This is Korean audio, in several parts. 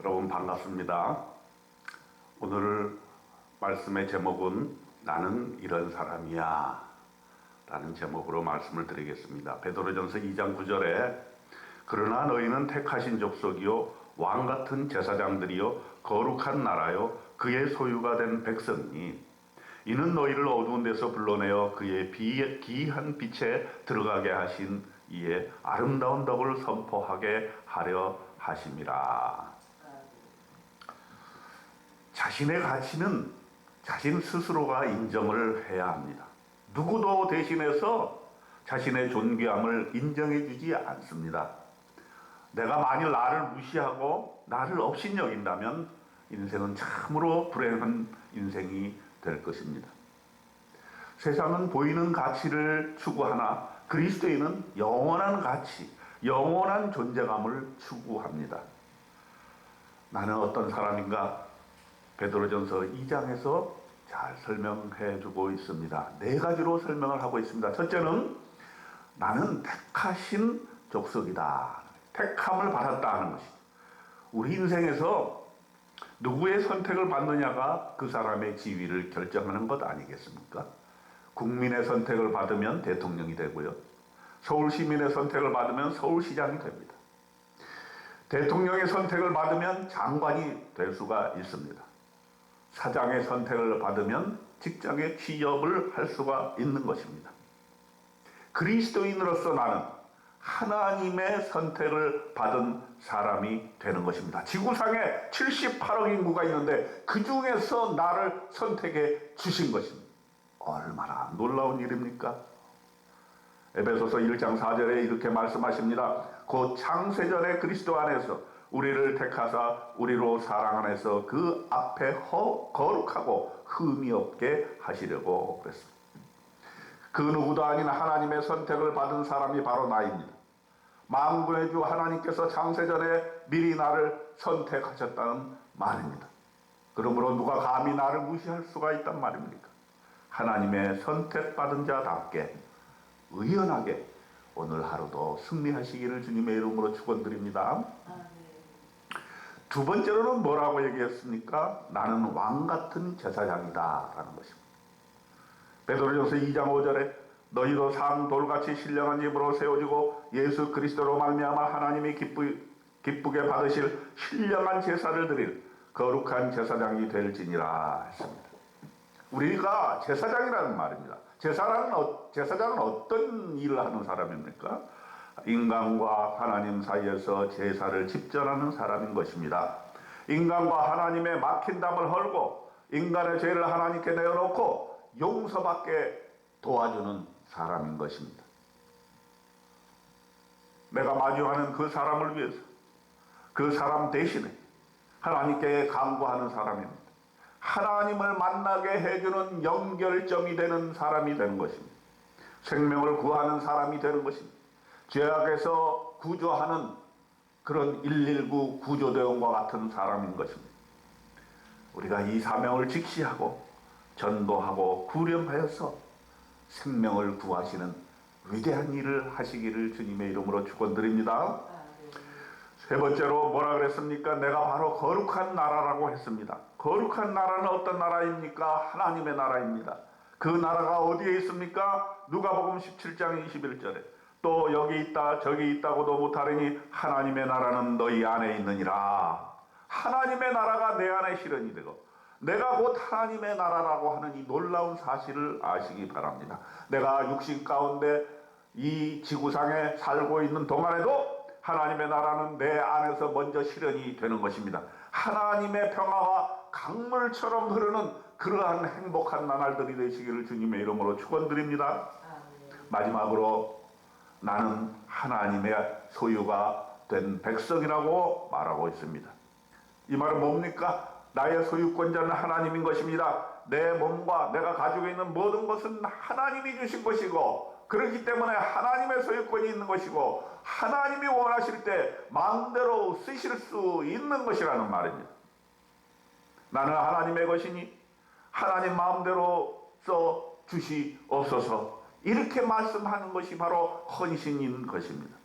여러분 반갑습니다. 오늘 말씀의 제목은 나는 이런 사람이야 라는 제목으로 말씀을 드리겠습니다. 베드로전서 2장 9절에 그러나 너희는 택하신 족속이요 왕같은 제사장들이요 거룩한 나라요 그의 소유가 된 백성이 이는 너희를 어두운 데서 불러내어 그의 기이한 빛에 들어가게 하신 이에 아름다운 덕을 선포하게 하려 하심이라. 자신의 가치는 자신 스스로가 인정을 해야 합니다. 누구도 대신해서 자신의 존귀함을 인정해 주지 않습니다. 내가 만일 나를 무시하고 나를 업신여긴다면 인생은 참으로 불행한 인생이 될 것입니다. 세상은 보이는 가치를 추구하나 그리스도인은 영원한 가치, 영원한 존재감을 추구합니다. 나는 어떤 사람인가? 베드로전서 2장에서 잘 설명해 주고 있습니다. 네 가지로 설명을 하고 있습니다. 첫째는 나는 택하신 족속이다. 택함을 받았다 하는 것이죠. 우리 인생에서 누구의 선택을 받느냐가 그 사람의 지위를 결정하는 것 아니겠습니까? 국민의 선택을 받으면 대통령이 되고요. 서울시민의 선택을 받으면 서울시장이 됩니다. 대통령의 선택을 받으면 장관이 될 수가 있습니다. 사장의 선택을 받으면 직장에 취업을 할 수가 있는 것입니다. 그리스도인으로서 나는 하나님의 선택을 받은 사람이 되는 것입니다. 지구상에 78억 인구가 있는데 그 중에서 나를 선택해 주신 것입니다. 얼마나 놀라운 일입니까? 에베소서 1장 4절에 이렇게 말씀하십니다. 곧 창세전에 그리스도 안에서 우리를 택하사 우리로 사랑 안에서 그 앞에 거룩하고 흠이 없게 하시려고 그랬습니다. 그 누구도 아닌 하나님의 선택을 받은 사람이 바로 나입니다. 만군의 주 하나님께서 창세전에 미리 나를 선택하셨다는 말입니다. 그러므로 누가 감히 나를 무시할 수가 있단 말입니까? 하나님의 선택받은 자답게 의연하게 오늘 하루도 승리하시기를 주님의 이름으로 축원드립니다. 두 번째로는 뭐라고 얘기했습니까? 나는 왕같은 제사장이다 라는 것입니다. 베드로전서 2장 5절에 너희도 산 돌같이 신령한 집으로 세워지고 예수 그리스도로 말미암아 하나님이 기쁘게 받으실 신령한 제사를 드릴 거룩한 제사장이 될지니라 했습니다. 우리가 제사장이라는 말입니다. 제사장은 어떤 일을 하는 사람입니까? 인간과 하나님 사이에서 제사를 집전하는 사람인 것입니다. 인간과 하나님의 막힌 담을 헐고 인간의 죄를 하나님께 내어놓고 용서받게 도와주는 사람인 것입니다. 내가 마주하는 그 사람을 위해서 그 사람 대신에 하나님께 간구하는 사람입니다. 하나님을 만나게 해주는 연결점이 되는 사람이 되는 것입니다. 생명을 구하는 사람이 되는 것입니다. 죄악에서 구조하는 그런 119 구조대원과 같은 사람인 것입니다. 우리가 이 사명을 직시하고 전도하고 구령하여서 생명을 구하시는 위대한 일을 하시기를 주님의 이름으로 축원드립니다. 세 번째로 뭐라 그랬습니까? 내가 바로 거룩한 나라라고 했습니다. 거룩한 나라는 어떤 나라입니까? 하나님의 나라입니다. 그 나라가 어디에 있습니까? 누가복음 17장 21절에 또 여기 있다 저기 있다고도 못하리니 하나님의 나라는 너희 안에 있느니라. 하나님의 나라가 내 안에 실현이 되고 내가 곧 하나님의 나라라고 하는 이 놀라운 사실을 아시기 바랍니다. 내가 육신 가운데 이 지구상에 살고 있는 동안에도 하나님의 나라는 내 안에서 먼저 실현이 되는 것입니다. 하나님의 평화가 강물처럼 흐르는 그러한 행복한 나날들이 되시기를 주님의 이름으로 축원드립니다. 마지막으로 나는 하나님의 소유가 된 백성이라고 말하고 있습니다. 이 말은 뭡니까? 나의 소유권자는 하나님인 것입니다. 내 몸과 내가 가지고 있는 모든 것은 하나님이 주신 것이고 그렇기 때문에 하나님의 소유권이 있는 것이고 하나님이 원하실 때 마음대로 쓰실 수 있는 것이라는 말입니다. 나는 하나님의 것이니 하나님 마음대로 써 주시옵소서 이렇게 말씀하는 것이 바로 헌신인 것입니다.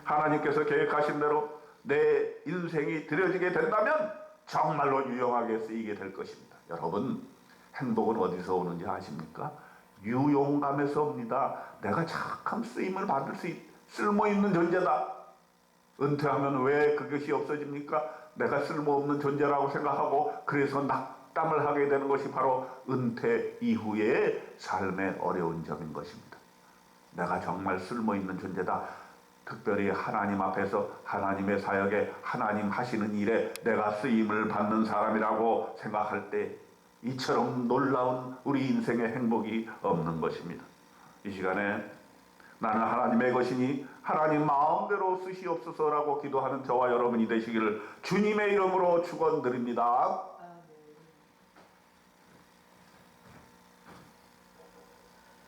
하나님께서 계획하신 대로 내 인생이 들여지게 된다면 정말로 유용하게 쓰이게 될 것입니다. 여러분, 행복은 어디서 오는지 아십니까? 유용감에서 옵니다. 내가 착한 쓰임을 받을 수 쓸모있는 존재다. 은퇴하면 왜 그것이 없어집니까? 내가 쓸모없는 존재라고 생각하고 그래서 낙담을 하게 되는 것이 바로 은퇴 이후의 삶의 어려운 점인 것입니다. 내가 정말 쓸모있는 존재다. 특별히 하나님 앞에서 하나님의 사역에 하나님 하시는 일에 내가 쓰임을 받는 사람이라고 생각할 때 이처럼 놀라운 우리 인생의 행복이 없는 것입니다. 이 시간에 나는 하나님의 것이니 하나님 마음대로 쓰시옵소서라고 기도하는 저와 여러분이 되시기를 주님의 이름으로 축원드립니다.